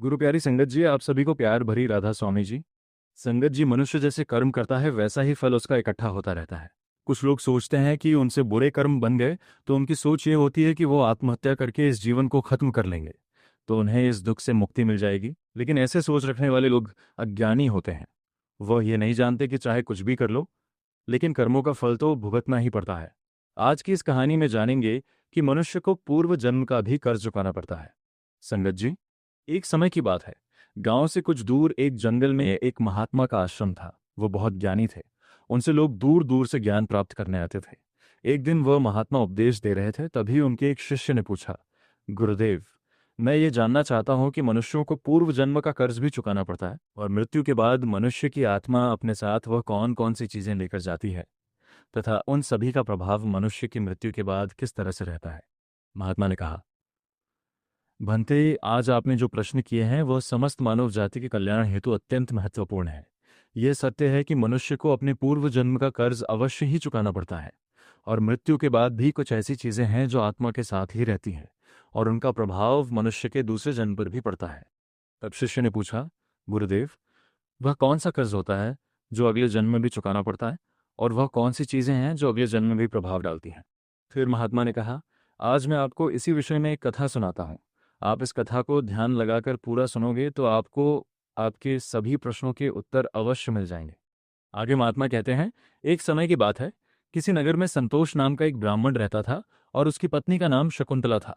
गुरु प्यारी संगत जी, आप सभी को प्यार भरी राधा स्वामी जी। संगत जी, मनुष्य जैसे कर्म करता है वैसा ही फल उसका इकट्ठा होता रहता है। कुछ लोग सोचते हैं कि उनसे बुरे कर्म बन गए तो उनकी सोच ये होती है कि वो आत्महत्या करके इस जीवन को खत्म कर लेंगे, तो उन्हें इस दुख से मुक्ति मिल जाएगी। लेकिन ऐसे सोच रखने वाले लोग अज्ञानी होते हैं। वह ये नहीं जानते कि चाहे कुछ भी कर लो, लेकिन कर्मों का फल तो भुगतना ही पड़ता है। आज की इस कहानी में जानेंगे कि मनुष्य को पूर्व जन्म का भी कर्ज चुकाना पड़ता है। संगत जी, एक समय की बात है। गांव से कुछ दूर एक जंगल में एक महात्मा का आश्रम था। वो बहुत ज्ञानी थे। उनसे लोग दूर दूर से ज्ञान प्राप्त करने आते थे। एक दिन वह महात्मा उपदेश दे रहे थे, तभी उनके एक शिष्य ने पूछा, गुरुदेव, मैं ये जानना चाहता हूं कि मनुष्यों को पूर्व जन्म का कर्ज भी चुकाना पड़ता है, और मृत्यु के बाद मनुष्य की आत्मा अपने साथ वह कौन कौन सी चीजें लेकर जाती है, तथा उन सभी का प्रभाव मनुष्य की मृत्यु के बाद किस तरह से रहता है। महात्मा ने कहा, भंते, आज आपने जो प्रश्न किए हैं वह समस्त मानव जाति के कल्याण हेतु अत्यंत महत्वपूर्ण है। यह सत्य है कि मनुष्य को अपने पूर्व जन्म का कर्ज अवश्य ही चुकाना पड़ता है, और मृत्यु के बाद भी कुछ ऐसी चीजें हैं जो आत्मा के साथ ही रहती हैं, और उनका प्रभाव मनुष्य के दूसरे जन्म पर भी पड़ता है। तब शिष्य ने पूछा, गुरुदेव, वह कौन सा कर्ज होता है जो अगले जन्म में भी चुकाना पड़ता है, और वह कौन सी चीजें हैं जो अगले जन्म में भी प्रभाव डालती हैं? फिर महात्मा ने कहा, आज मैं आपको इसी विषय में एक कथा सुनाता हूँ। आप इस कथा को ध्यान लगाकर पूरा सुनोगे तो आपको आपके सभी प्रश्नों के उत्तर अवश्य मिल जाएंगे। आगे महात्मा कहते हैं, एक समय की बात है। किसी नगर में संतोष नाम का एक ब्राह्मण रहता था, और उसकी पत्नी का नाम शकुंतला था।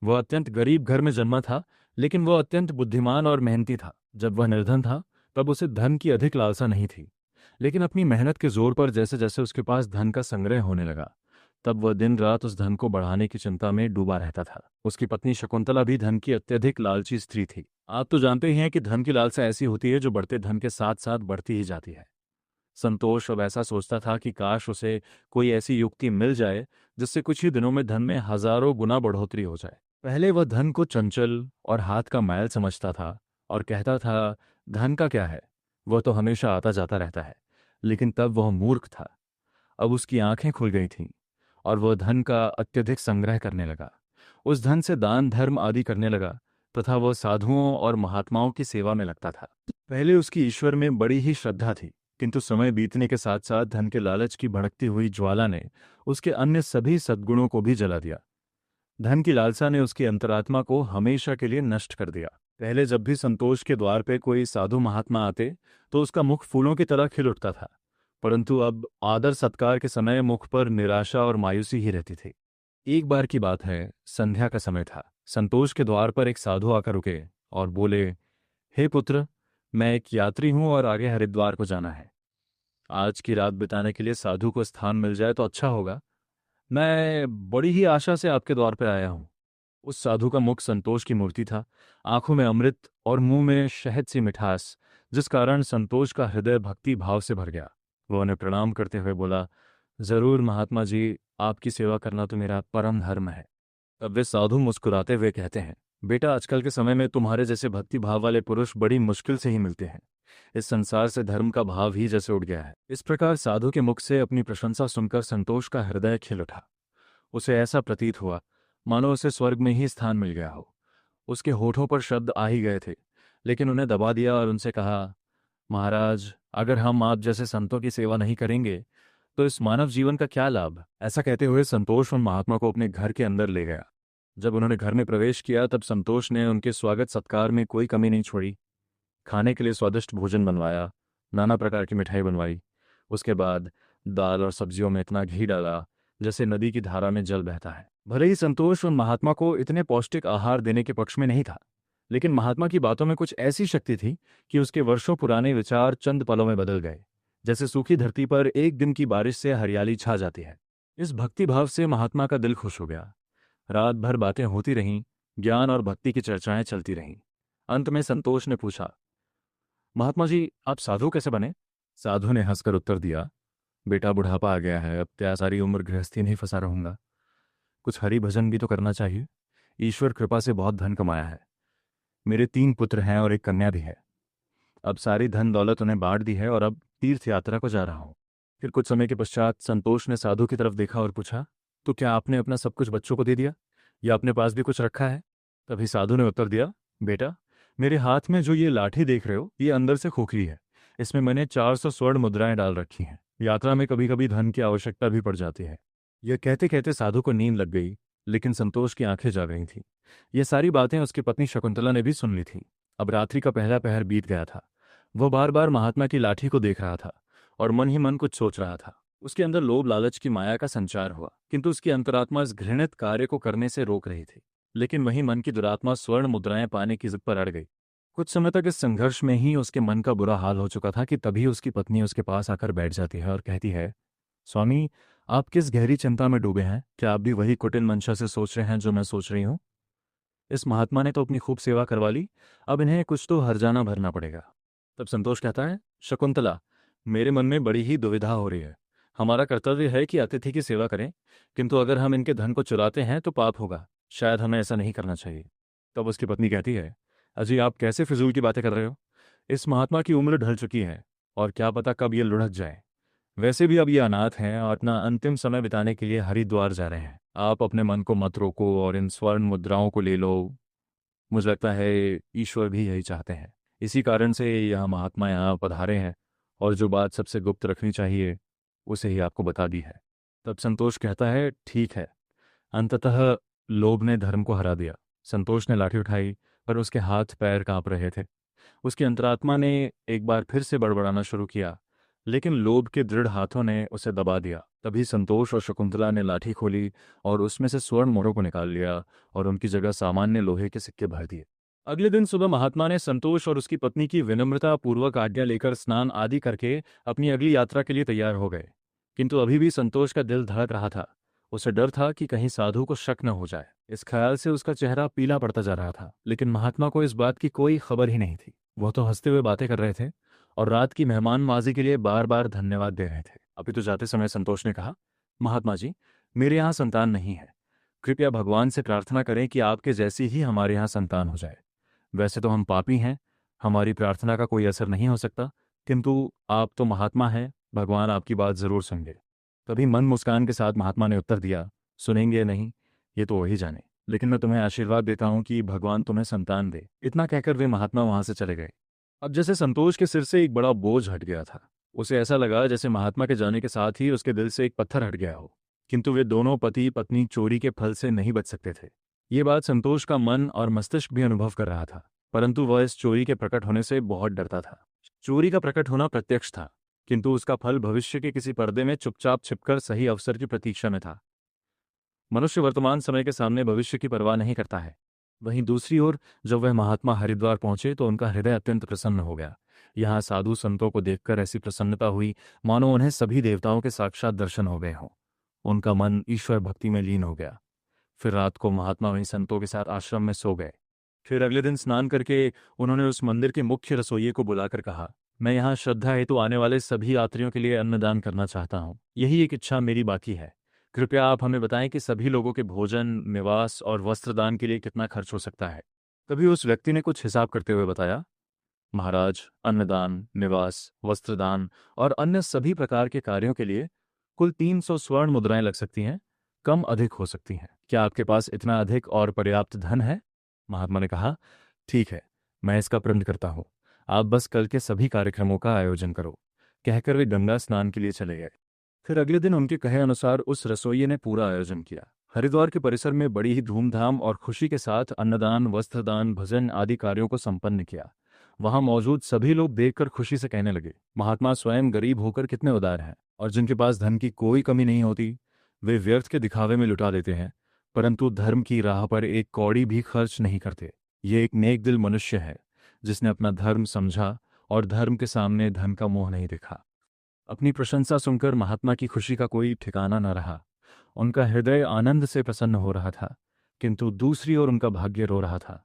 वह अत्यंत गरीब घर में जन्मा था, लेकिन वह अत्यंत बुद्धिमान और मेहनती था। जब वह निर्धन था तब उसे धन की अधिक लालसा नहीं थी, लेकिन अपनी मेहनत के जोर पर जैसे जैसे उसके पास धन का संग्रह होने लगा, तब वह दिन रात उस धन को बढ़ाने की चिंता में डूबा रहता था। उसकी पत्नी शकुंतला भी धन की अत्यधिक लालची स्त्री थी। आप तो जानते ही हैं कि धन की लालसा ऐसी होती है जो बढ़ते धन के साथ साथ बढ़ती ही जाती है। संतोष अब ऐसा सोचता था कि काश उसे कोई ऐसी युक्ति मिल जाए जिससे कुछ ही दिनों में धन में हजारों गुना बढ़ोतरी हो जाए। पहले वह धन को चंचल और हाथ का मैल समझता था, और कहता था, धन का क्या है, वह तो हमेशा आता जाता रहता है। लेकिन तब वह मूर्ख था। अब उसकी आंखें खुल गई थीं, और वह धन का अत्यधिक संग्रह करने लगा। उस धन से दान धर्म आदि करने लगा, तथा वह साधुओं और महात्माओं की सेवा में लगता था। पहले उसकी ईश्वर में बड़ी ही श्रद्धा थी, किंतु समय बीतने के साथ साथ धन के लालच की भड़कती हुई ज्वाला ने उसके अन्य सभी सद्गुणों को भी जला दिया। धन की लालसा ने उसकी अंतरात्मा को हमेशा के लिए नष्ट कर दिया। पहले जब भी संतोष के द्वार पे कोई साधु महात्मा आते तो उसका मुख फूलों की तरह खिल उठता था, परंतु अब आदर सत्कार के समय मुख पर निराशा और मायूसी ही रहती थी। एक बार की बात है, संध्या का समय था। संतोष के द्वार पर एक साधु आकर रुके और बोले, हे पुत्र, मैं एक यात्री हूं और आगे हरिद्वार को जाना है। आज की रात बिताने के लिए साधु को स्थान मिल जाए तो अच्छा होगा। मैं बड़ी ही आशा से आपके द्वार पर आया हूं। उस साधु का मुख संतोष की मूर्ति था, आंखों में अमृत और मुंह में शहद सी मिठास, जिस कारण संतोष का हृदय भक्ति भाव से भर गया। वह उन्हें प्रणाम करते हुए बोला, जरूर महात्मा जी, आपकी सेवा करना तो मेरा परम धर्म है। तब वे साधु मुस्कुराते हुए कहते हैं, बेटा, आजकल के समय में तुम्हारे जैसे भक्ति भाव वाले पुरुष बड़ी मुश्किल से ही मिलते हैं। इस संसार से धर्म का भाव ही जैसे उठ गया है। इस प्रकार साधु के मुख से अपनी प्रशंसा सुनकर संतोष का हृदय खिल उठा। उसे ऐसा प्रतीत हुआ मानो उसे स्वर्ग में ही स्थान मिल गया हो। उसके होठों पर शब्द आ ही गए थे, लेकिन उन्हें दबा दिया और उनसे कहा, महाराज, अगर हम आप जैसे संतों की सेवा नहीं करेंगे तो इस मानव जीवन का क्या लाभ। ऐसा कहते हुए संतोष उन महात्मा को अपने घर के अंदर ले गया। जब उन्होंने घर में प्रवेश किया तब संतोष ने उनके स्वागत सत्कार में कोई कमी नहीं छोड़ी। खाने के लिए स्वादिष्ट भोजन बनवाया, नाना प्रकार की मिठाई बनवाई। उसके बाद दाल और सब्जियों में इतना घी डाला जैसे नदी की धारा में जल बहता है। भले ही संतोष उन महात्मा को इतने पौष्टिक आहार देने के पक्ष में नहीं था, लेकिन महात्मा की बातों में कुछ ऐसी शक्ति थी कि उसके वर्षों पुराने विचार चंद पलों में बदल गए, जैसे सूखी धरती पर एक दिन की बारिश से हरियाली छा जाती है। इस भक्ति भाव से महात्मा का दिल खुश हो गया। रात भर बातें होती रहीं, ज्ञान और भक्ति की चर्चाएं चलती रहीं। अंत में संतोष ने पूछा, महात्मा जी, आप साधु कैसे बने? साधु ने हंसकर उत्तर दिया, बेटा, बुढ़ापा आ गया है, अब क्या सारी उम्र गृहस्थी नहीं फंसा रहूंगा। कुछ हरि भजन भी तो करना चाहिए। ईश्वर कृपा से बहुत धन कमाया है। मेरे 3 पुत्र हैं और एक कन्या भी है। अब सारी धन दौलत उन्हें बांट दी है और अब तीर्थ यात्रा को जा रहा हूँ। फिर कुछ समय के पश्चात संतोष ने साधु की तरफ देखा और पूछा, तो क्या आपने अपना सब कुछ बच्चों को दे दिया, या अपने पास भी कुछ रखा है? तभी साधु ने उत्तर दिया, बेटा, मेरे हाथ में जो ये लाठी देख रहे हो, ये अंदर से खोखली है। इसमें मैंने 400 स्वर्ण मुद्राएं डाल रखी हैं। यात्रा में कभी कभी धन की आवश्यकता भी पड़ जाती है। यह कहते कहते साधु को नींद लग गई, लेकिन संतोष की आंखें जाग रही थीं। ये सारी बातें उसकी पत्नी शकुंतला ने भी सुन ली थीं। अब रात्रि का पहला पहर बीत गया था। वह बार बार महात्मा की लाठी को देख रहा था और मन ही मन कुछ सोच रहा था। उसके अंदर लोभ लालच की माया का संचार हुआ, किंतु उसकी अंतरात्मा इस घृणित कार्य को करने से रोक रही थी। लेकिन वही मन की दुरात्मा स्वर्ण मुद्राएं पाने की जिद पर अड़ गई। कुछ समय तक इस संघर्ष में ही उसके मन का बुरा हाल हो चुका था कि तभी उसकी पत्नी उसके पास आकर बैठ जाती है और कहती है, स्वामी, आप किस गहरी चिंता में डूबे हैं? क्या आप भी वही कुटिल मंशा से सोच रहे हैं जो मैं सोच रही हूँ? इस महात्मा ने तो अपनी खूब सेवा करवा ली, अब इन्हें कुछ तो हर्जाना भरना पड़ेगा। तब संतोष कहता है, शकुंतला, मेरे मन में बड़ी ही दुविधा हो रही है। हमारा कर्तव्य है कि अतिथि की सेवा करें, किंतु अगर हम इनके धन को चुराते हैं तो पाप होगा। शायद हमें ऐसा नहीं करना चाहिए। तब उसकी पत्नी कहती है, अजी, आप कैसे फिजूल की बातें कर रहे हो? इस महात्मा की उम्र ढल चुकी है और क्या पता कब ये लुढ़क जाए। वैसे भी अब ये अनाथ हैं और अपना अंतिम समय बिताने के लिए हरिद्वार जा रहे हैं। आप अपने मन को मत रोको और इन स्वर्ण मुद्राओं को ले लो। मुझे लगता है ईश्वर भी यही चाहते हैं। इसी कारण से यह महात्मा यहाँ पधारे हैं और जो बात सबसे गुप्त रखनी चाहिए उसे ही आपको बता दी है। तब संतोष कहता है, ठीक है। अंततः लोभ ने धर्म को हरा दिया। संतोष ने लाठी उठाई, पर उसके हाथ पैर कांप रहे थे। उसकी अंतरात्मा ने एक बार फिर से बड़बड़ाना शुरू किया, लेकिन लोभ के दृढ़ हाथों ने उसे दबा दिया। तभी संतोष और शकुंतला ने लाठी खोली और उसमें से स्वर्ण मोहरों को निकाल लिया और उनकी जगह सामान्य लोहे के सिक्के भर दिए। अगले दिन सुबह महात्मा ने संतोष और उसकी पत्नी की विनम्रता पूर्वक आज्ञा लेकर स्नान आदि करके अपनी अगली यात्रा के लिए तैयार हो गए। किंतु अभी भी संतोष का दिल धड़क रहा था। उसे डर था कि कहीं साधु को शक न हो जाए। इस ख्याल से उसका चेहरा पीला पड़ता जा रहा था। लेकिन महात्मा को इस बात की कोई खबर ही नहीं थी। वह तो हंसते हुए बातें कर रहे थे और रात की मेहमानवाजी के लिए बार बार धन्यवाद दे रहे थे। अभी तो जाते समय संतोष ने कहा, महात्मा जी, मेरे यहाँ संतान नहीं है। कृपया भगवान से प्रार्थना करें कि आपके जैसी ही हमारे यहाँ संतान हो जाए। वैसे तो हम पापी हैं, हमारी प्रार्थना का कोई असर नहीं हो सकता, किंतु आप तो महात्मा हैं, भगवान आपकी बात जरूर सुनेंगे। तभी मन मुस्कान के साथ महात्मा ने उत्तर दिया, सुनेंगे नहीं, ये तो वही जाने, लेकिन मैं तुम्हें आशीर्वाद देता हूँ कि भगवान तुम्हें संतान दे। इतना कहकर वे महात्मा वहां से चले गए। अब जैसे संतोष के सिर से एक बड़ा बोझ हट गया था। उसे ऐसा लगा जैसे महात्मा के जाने के साथ ही उसके दिल से एक पत्थर हट गया हो। किंतु वे दोनों पति पत्नी चोरी के फल से नहीं बच सकते थे। ये बात संतोष का मन और मस्तिष्क भी अनुभव कर रहा था, परंतु वह इस चोरी के प्रकट होने से बहुत डरता था। चोरी का प्रकट होना प्रत्यक्ष था, किंतु उसका फल भविष्य के किसी पर्दे में चुपचाप छिपकर सही अवसर की प्रतीक्षा में था। मनुष्य वर्तमान समय के सामने भविष्य की परवाह नहीं करता है। वहीं दूसरी ओर जब वह महात्मा हरिद्वार पहुंचे तो उनका हृदय अत्यंत प्रसन्न हो गया। यहाँ साधु संतों को देखकर ऐसी प्रसन्नता हुई मानो उन्हें सभी देवताओं के साक्षात दर्शन हो गए हों। उनका मन ईश्वर भक्ति में लीन हो गया। फिर रात को महात्मा वहीं संतों के साथ आश्रम में सो गए। फिर अगले दिन स्नान करके उन्होंने उस मंदिर के मुख्य रसोइये को बुलाकर कहा, मैं यहाँ श्रद्धा हेतु आने वाले सभी यात्रियों के लिए अन्नदान करना चाहता हूँ। यही एक इच्छा मेरी बाकी है। कृपया आप हमें बताएं कि सभी लोगों के भोजन, निवास और वस्त्रदान के लिए कितना खर्च हो सकता है। तभी उस व्यक्ति ने कुछ हिसाब करते हुए बताया, महाराज, अन्नदान, निवास, वस्त्रदान और अन्य सभी प्रकार के कार्यों के लिए कुल 300 स्वर्ण मुद्राएं लग सकती हैं। कम अधिक हो सकती हैं। क्या आपके पास इतना अधिक और पर्याप्त धन है? महात्मा ने कहा, ठीक है, मैं इसका प्रबंध करता हूँ। आप बस कल के सभी कार्यक्रमों का आयोजन करो। कहकर वे गंगा स्नान के लिए चले गए। फिर अगले दिन उनके कहे अनुसार उस रसोइये ने पूरा आयोजन किया। हरिद्वार के परिसर में बड़ी ही धूमधाम और खुशी के साथ अन्नदान, वस्त्रदान, भजन आदि कार्यों को संपन्न किया। वहां मौजूद सभी लोग देखकर खुशी से कहने लगे, महात्मा स्वयं गरीब होकर कितने उदार हैं, और जिनके पास धन की कोई कमी नहीं होती वे व्यर्थ के दिखावे में लुटा देते हैं, परंतु धर्म की राह पर एक कौड़ी भी खर्च नहीं करते। ये एक नेक दिल मनुष्य है जिसने अपना धर्म समझा और धर्म के सामने धन का मोह नहीं देखा। अपनी प्रशंसा सुनकर महात्मा की खुशी का कोई ठिकाना न रहा। उनका हृदय आनंद से प्रसन्न हो रहा था, किंतु दूसरी ओर उनका भाग्य रो रहा था।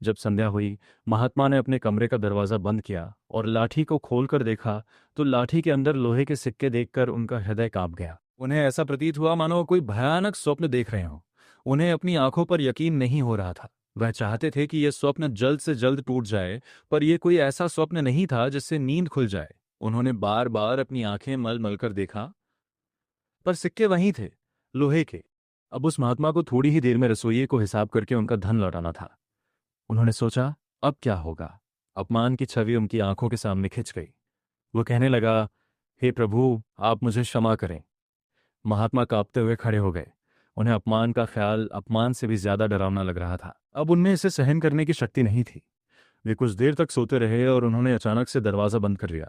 जब संध्या हुई, महात्मा ने अपने कमरे का दरवाजा बंद किया और लाठी को खोलकर देखा तो लाठी के अंदर लोहे के सिक्के देखकर उनका हृदय कांप गया। उन्हें ऐसा प्रतीत हुआ मानो कोई भयानक स्वप्न देख रहे हों। उन्हें अपनी आंखों पर यकीन नहीं हो रहा था। वह चाहते थे कि यह स्वप्न जल्द से जल्द टूट जाए, पर यह कोई ऐसा स्वप्न नहीं था जिससे नींद खुल जाए। उन्होंने बार बार अपनी आंखें मल मल कर देखा, पर सिक्के वहीं थे, लोहे के। अब उस महात्मा को थोड़ी ही देर में रसोइये को हिसाब करके उनका धन लौटाना था। उन्होंने सोचा, अब क्या होगा? अपमान की छवि उनकी आंखों के सामने खिंच गई। वो कहने लगा, हे प्रभु, आप मुझे क्षमा करें। महात्मा कांपते हुए खड़े हो गए। उन्हें अपमान का ख्याल अपमान से भी ज्यादा डरावना लग रहा था। अब उनमें इसे सहन करने की शक्ति नहीं थी। वे कुछ देर तक सोते रहे और उन्होंने अचानक से दरवाज़ा बंद कर लिया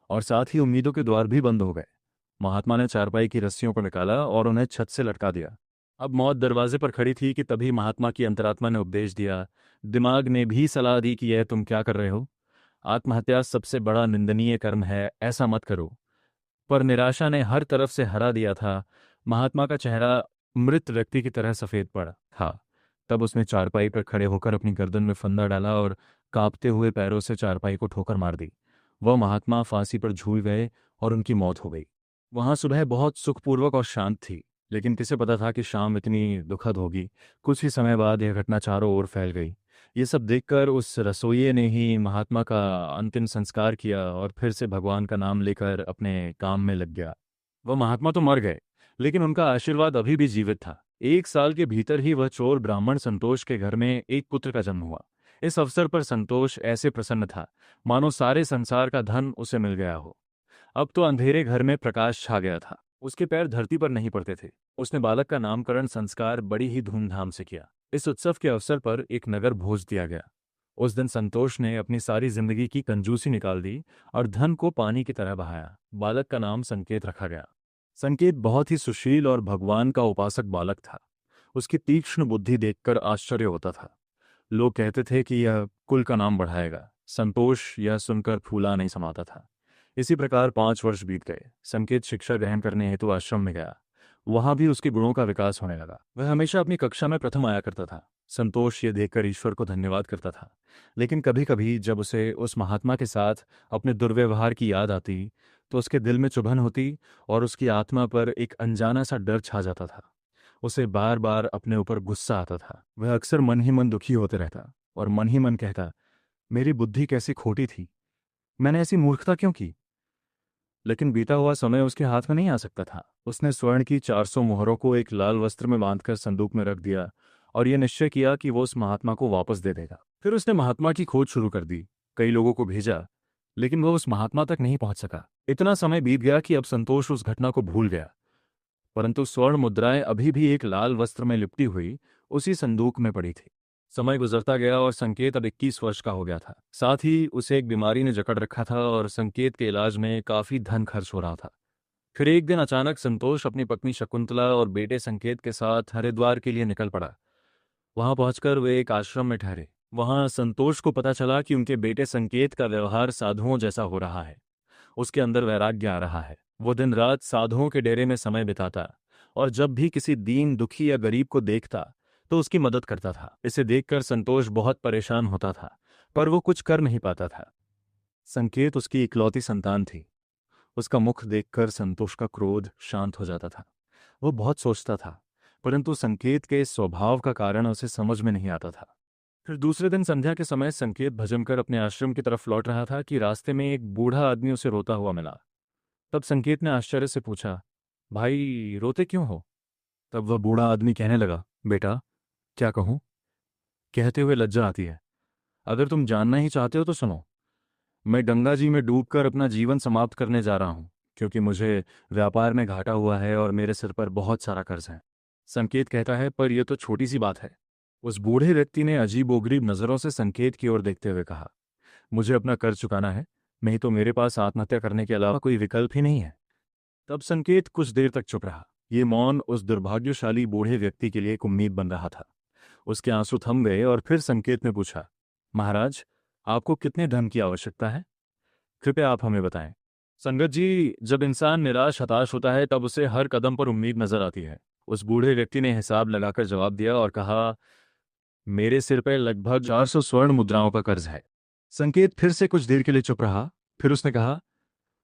और साथ ही उम्मीदों के द्वार भी बंद हो गए। महात्मा ने चारपाई की रस्सियों को निकाला और उन्हें छत से लटका दिया। अब मौत दरवाजे पर खड़ी थी कि तभी महात्मा की अंतरात्मा ने उपदेश दिया। दिमाग ने भी सलाह दी कि यह तुम क्या कर रहे हो? आत्महत्या सबसे बड़ा निंदनीय कर्म है, ऐसा मत करो। पर निराशा ने हर तरफ से हरा दिया था। महात्मा का चेहरा मृत व्यक्ति की तरह सफ़ेद पड़ा था। तब उसने चारपाई पर खड़े होकर अपनी गर्दन में फंदा डाला और कांपते हुए पैरों से चारपाई को ठोकर मार दी। वह महात्मा फांसी पर झूल गए और उनकी मौत हो गई। वहां सुबह बहुत सुखपूर्वक और शांत थी, लेकिन किसे पता था कि शाम इतनी दुखद होगी। कुछ ही समय बाद यह घटना चारों ओर फैल गई। ये सब देखकर उस रसोइये ने ही महात्मा का अंतिम संस्कार किया और फिर से भगवान का नाम लेकर अपने काम में लग गया। वह महात्मा तो मर गए, लेकिन उनका आशीर्वाद अभी भी जीवित था। 1 साल के भीतर ही वह चोर ब्राह्मण संतोष के घर में एक पुत्र का जन्म हुआ। इस अवसर पर संतोष ऐसे प्रसन्न था मानो सारे संसार का धन उसे मिल गया हो। अब तो अंधेरे घर में प्रकाश छा गया था। उसके पैर धरती पर नहीं पड़ते थे। उसने बालक का नामकरण संस्कार बड़ी ही धूमधाम से किया। इस उत्सव के अवसर पर एक नगर भोज दिया गया। उस दिन संतोष ने अपनी सारी जिंदगी की कंजूसी निकाल दी और धन को पानी की तरह बहाया। बालक का नाम संकेत रखा गया। संकेत बहुत ही सुशील और भगवान का उपासक बालक था। उसकी तीक्ष्ण बुद्धि देखकर आश्चर्य होता था। लोग कहते थे कि यह कुल का नाम बढ़ाएगा। संतोष यह सुनकर फूला नहीं समाता था। इसी प्रकार 5 वर्ष बीत गए। संकेत शिक्षा ग्रहण करने हेतु आश्रम में गया। वहां भी उसके गुणों का विकास होने लगा। वह हमेशा अपनी कक्षा में प्रथम आया करता था। संतोष ये देखकर ईश्वर को धन्यवाद करता था। लेकिन कभी कभी जब उसे उस महात्मा के साथ अपने दुर्व्यवहार की याद आती तो उसके दिल में चुभन होती और उसकी आत्मा पर एक अनजाना सा डर छा जाता था। उसे बार बार अपने ऊपर गुस्सा आता था। वह अक्सर मन ही मन दुखी होते रहता और मन ही मन कहता, मेरी बुद्धि कैसी खोटी थी, मैंने ऐसी मूर्खता क्यों की। लेकिन बीता हुआ समय उसके हाथ में नहीं आ सकता था। उसने स्वर्ण की 400 मोहरों को एक लाल वस्त्र में बांधकर संदूक में रख दिया और यह निश्चय किया कि वो उस महात्मा को वापस दे देगा। फिर उसने महात्मा की खोज शुरू कर दी। कई लोगों को भेजा, लेकिन वो उस महात्मा तक नहीं पहुंच सका। इतना समय बीत गया कि अब संतोष उस घटना को भूल गया, परंतु स्वर्ण मुद्राएं अभी भी एक लाल वस्त्र में लिपटी हुई उसी संदूक में पड़ी थी। समय गुजरता गया और संकेत अब 21 वर्ष का हो गया था। साथ ही उसे एक बीमारी ने जकड़ रखा था और संकेत के इलाज में काफी धन खर्च हो रहा था। फिर एक दिन अचानक संतोष अपनी पत्नी शकुंतला और बेटे संकेत के साथ हरिद्वार के लिए निकल पड़ा। वहां पहुंचकर वे एक आश्रम में ठहरे। वहां संतोष को पता चला कि उनके बेटे संकेत का व्यवहार साधुओं जैसा हो रहा है। उसके अंदर वैराग्य आ रहा है। वो दिन रात साधुओं के डेरे में समय बिताता और जब भी किसी दीन दुखी या गरीब को देखता तो उसकी मदद करता था। इसे देखकर संतोष बहुत परेशान होता था, पर वो कुछ कर नहीं पाता था। संकेत उसकी इकलौती संतान थी। उसका मुख देखकर संतोष का क्रोध शांत हो जाता था। वो बहुत सोचता था, परंतु संकेत के स्वभाव का कारण उसे समझ में नहीं आता था। फिर दूसरे दिन संध्या के समय संकेत भजन कर अपने आश्रम की तरफ लौट रहा था कि रास्ते में एक बूढ़ा आदमी उसे रोता हुआ मिला। तब संकेत ने आश्चर्य से पूछा, भाई रोते क्यों हो? तब वह बूढ़ा आदमी कहने लगा, बेटा क्या कहूं, कहते हुए लज्जा आती है। अगर तुम जानना ही चाहते हो तो सुनो। मैं गंगा जी में डूबकर अपना जीवन समाप्त करने जा रहा हूं, क्योंकि मुझे व्यापार में घाटा हुआ है और मेरे सिर पर बहुत सारा कर्ज है। संकेत कहता है, पर यह तो छोटी सी बात है। उस बूढ़े व्यक्ति ने अजीबोगरीब नजरों से संकेत की ओर देखते हुए कहा, मुझे अपना कर्ज चुकाना है, नहीं तो मेरे पास आत्महत्या करने के अलावा कोई विकल्प ही नहीं है। तब संकेत कुछ देर तक चुप रहा। ये मौन उस दुर्भाग्यशाली बूढ़े व्यक्ति के लिए एक उम्मीद बन रहा था। उसके आंसू थम गए और फिर संकेत ने पूछा, महाराज आपको कितने धन की आवश्यकता है? कृपया आप हमें बताएं। संगत जी, जब इंसान निराश हताश होता है तब उसे हर कदम पर उम्मीद नजर आती है। उस बूढ़े व्यक्ति ने हिसाब लगाकर जवाब दिया और कहा, मेरे सिर पर लगभग 400 स्वर्ण मुद्राओं का कर्ज है। संकेत फिर से कुछ देर के लिए चुप रहा। फिर उसने कहा,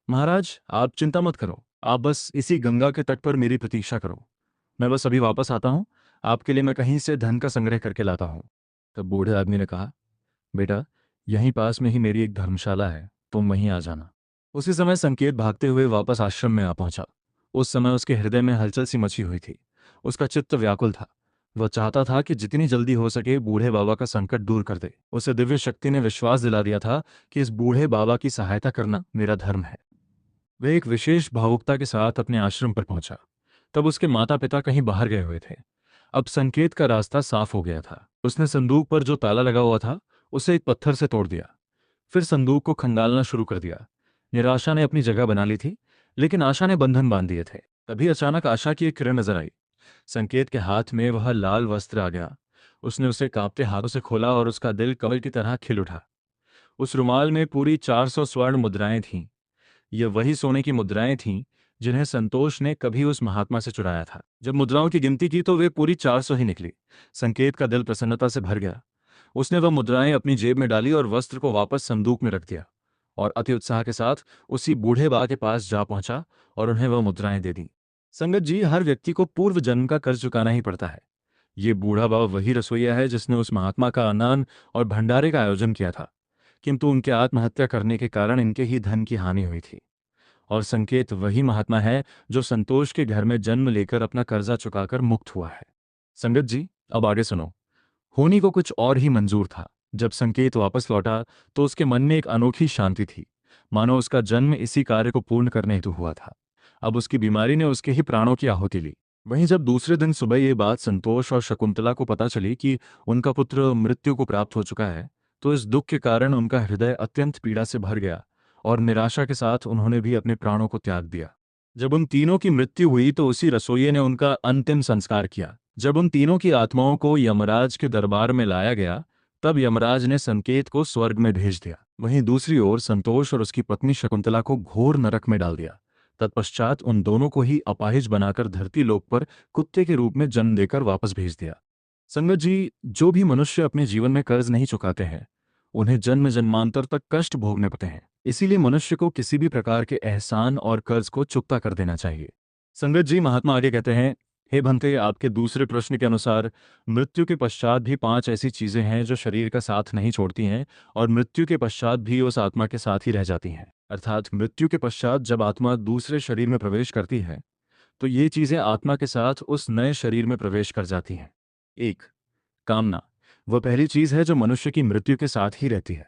महाराज आप चिंता मत करो, आप बस इसी गंगा के तट पर मेरी प्रतीक्षा करो। मैं बस अभी वापस आता हूँ। आपके लिए मैं कहीं से धन का संग्रह करके लाता हूँ। तब बूढ़े आदमी ने कहा, बेटा यहीं पास में ही मेरी एक धर्मशाला है, तुम वहीं आ जाना। उसी समय संकेत भागते हुए वापस आश्रम में आ पहुंचा। उस समय उसके हृदय में हलचल सी मची हुई थी। उसका चित्त व्याकुल था। वह चाहता था कि जितनी जल्दी हो सके बूढ़े बाबा का संकट दूर कर दे। उसे दिव्य शक्ति ने विश्वास दिला दिया था कि इस बूढ़े बाबा की सहायता करना मेरा धर्म है। वह एक विशेष भावुकता के साथ अपने आश्रम पर पहुंचा। तब उसके माता पिता कहीं बाहर गए हुए थे। अब संकेत का रास्ता साफ हो गया था। उसने संदूक पर जो ताला लगा हुआ था उसे एक पत्थर से तोड़ दिया। फिर संदूक को खंगालना शुरू कर दिया। निराशा ने अपनी जगह बना ली थी, लेकिन आशा ने बंधन बांध दिए थे। तभी अचानक आशा की एक किरण नजर आई। संकेत के हाथ में वह लाल वस्त्र आ गया। उसने उसे कांपते हाथों से खोला और उसका दिल कमल की तरह खिल उठा। उस रुमाल में पूरी 400 स्वर्ण मुद्राएं थीं। ये वही सोने की मुद्राएं थीं जिन्हें संतोष ने कभी उस महात्मा से चुराया था। जब मुद्राओं की गिनती की तो वे पूरी 400 ही निकली। संकेत का दिल प्रसन्नता से भर गया। उसने वह मुद्राएं अपनी जेब में डाली और वस्त्र को वापस संदूक में रख दिया, और अति उत्साह के साथ उसी बूढ़े बा के पास जा पहुंचा और उन्हें वह मुद्राएं दे दी। संगत जी, हर व्यक्ति को पूर्व जन्म का कर्ज चुकाना ही पड़ता है। ये बूढ़ा बाबा वही रसोइया है जिसने उस महात्मा का अनान और भंडारे का आयोजन किया था, किंतु उनके आत्महत्या करने के कारण इनके ही धन की हानि हुई थी। और संकेत वही महात्मा है जो संतोष के घर में जन्म लेकर अपना कर्जा चुकाकर मुक्त हुआ है। संगत जी, अब आगे सुनो। होनी को कुछ और ही मंजूर था। जब संकेत वापस लौटा तो उसके मन में एक अनोखी शांति थी, मानो उसका जन्म इसी कार्य को पूर्ण करने हेतु हुआ था। अब उसकी बीमारी ने उसके ही प्राणों की आहुति ली। वहीं जब दूसरे दिन सुबह ये बात संतोष और शकुंतला को पता चली कि उनका पुत्र मृत्यु को प्राप्त हो चुका है, तो इस दुख के कारण उनका हृदय अत्यंत पीड़ा से भर गया और निराशा के साथ उन्होंने भी अपने प्राणों को त्याग दिया। जब उन तीनों की मृत्यु हुई तो उसी रसोइये ने उनका अंतिम संस्कार किया। जब उन तीनों की आत्माओं को यमराज के दरबार में लाया गया, तब यमराज ने संकेत को स्वर्ग में भेज दिया। वहीं दूसरी ओर संतोष और उसकी पत्नी शकुंतला को घोर नरक में डाल दिया। तत्पश्चात उन दोनों को ही अपाहिज बनाकर धरती लोक पर कुत्ते के रूप में जन्म देकर वापस भेज दिया। संगत जी, जो भी मनुष्य अपने जीवन में कर्ज नहीं चुकाते हैं, उन्हें जन्म जन्मांतर तक कष्ट भोगने पड़ते हैं। इसीलिए मनुष्य को किसी भी प्रकार के एहसान और कर्ज को चुकता कर देना चाहिए। संगत जी, महात्मा आगे कहते हैं, हे भंते, आपके दूसरे प्रश्न के अनुसार मृत्यु के पश्चात भी 5 ऐसी चीजें हैं जो शरीर का साथ नहीं छोड़ती हैं और मृत्यु के पश्चात भी उस आत्मा के साथ ही रह जाती हैं। अर्थात मृत्यु के पश्चात जब आत्मा दूसरे शरीर में प्रवेश करती है तो ये चीजें आत्मा के साथ उस नए शरीर में प्रवेश कर जाती हैं। 1. कामना। वह पहली चीज है जो मनुष्य की मृत्यु के साथ ही रहती है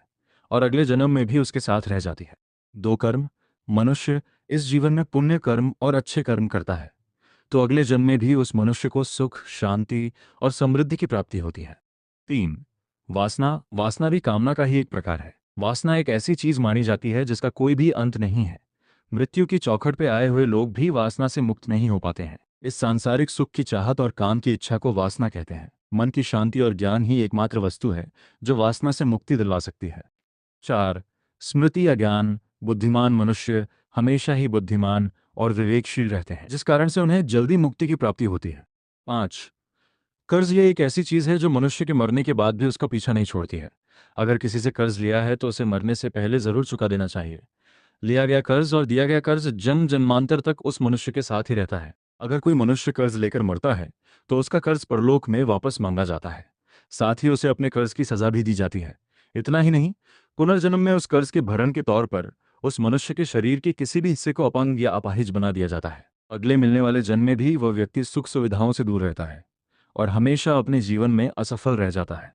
और अगले जन्म में भी उसके साथ रह जाती है। 2. कर्म। मनुष्य इस जीवन में पुण्य कर्म और अच्छे कर्म करता है तो अगले जन्म में भी उस मनुष्य को सुख, शांति और समृद्धि की प्राप्ति होती है। 3. वासना। वासना भी कामना का ही एक प्रकार है। वासना एक ऐसी चीज मानी जाती है जिसका कोई भी अंत नहीं है। मृत्यु की चौखट पे आए हुए लोग भी वासना से मुक्त नहीं हो पाते हैं। इस सांसारिक सुख की चाहत और काम की इच्छा को वासना कहते हैं। मन की शांति और ज्ञान ही एकमात्र वस्तु है जो वासना से मुक्ति दिलवा सकती है। 4. स्मृति या ज्ञान। बुद्धिमान मनुष्य हमेशा ही बुद्धिमान और विवेकशील रहते हैं, जिस कारण से उन्हें जल्दी मुक्ति की प्राप्ति होती है। 5. कर्ज ये एक ऐसी चीज है जो मनुष्य के मरने के बाद भी उसका पीछा नहीं छोड़ती है। अगर किसी से कर्ज लिया है तो उसे मरने से पहले जरूर चुका देना चाहिए। लिया गया कर्ज और दिया गया कर्ज जन्म जन्मांतर तक उस मनुष्य के साथ ही रहता है। अगर कोई मनुष्य कर्ज लेकर मरता है तो उसका कर्ज परलोक में वापस मांगा जाता है। साथ ही उसे अपने कर्ज की सजा भी दी जाती है। इतना ही नहीं, पुनर्जन्म में उस कर्ज के भरण के तौर पर उस मनुष्य के शरीर के किसी भी हिस्से को अपंग या अपाहिज बना दिया जाता है। अगले मिलने वाले जन्म में भी वह व्यक्ति सुख सुविधाओं से दूर रहता है और हमेशा अपने जीवन में असफल रह जाता है।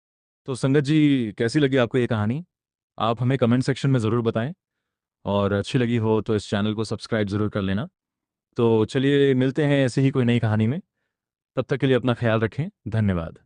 तो संगत जी, कैसी लगी आपको ये कहानी? आप हमें कमेंट सेक्शन में ज़रूर बताएं, और अच्छी लगी हो तो इस चैनल को सब्सक्राइब ज़रूर कर लेना। तो चलिए, मिलते हैं ऐसे ही कोई नई कहानी में। तब तक के लिए अपना ख्याल रखें। धन्यवाद।